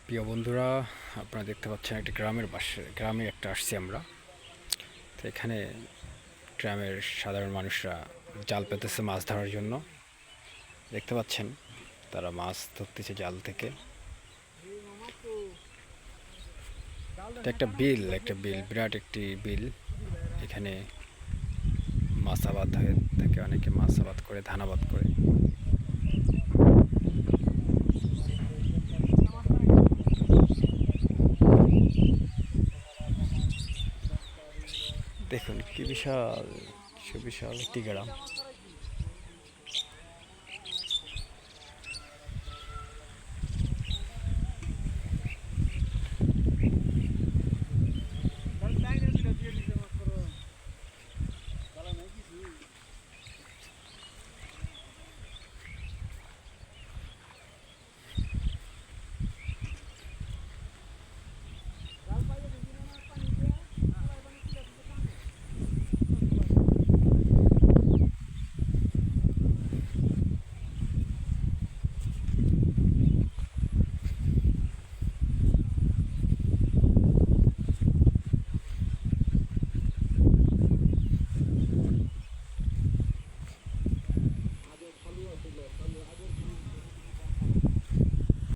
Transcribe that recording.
প্রিয় বন্ধুরা, আপনারা দেখতে পাচ্ছেন একটি গ্রামে একটা আসছি আমরা। তো এখানে গ্রামের সাধারণ মানুষরা জাল পেতেছে মাছ ধরার জন্য। দেখতে পাচ্ছেন তারা মাছ ধরতেছে জাল থেকে। এটা একটা বিল, বিরাট একটি বিল। এখানে মাছ আবাদ হয়ে থাকে, অনেকে মাছ আবাদ করে, ধান আবাদ করে। দেখুন কি বিশাল, সুবিশাল একটি গ্রাম।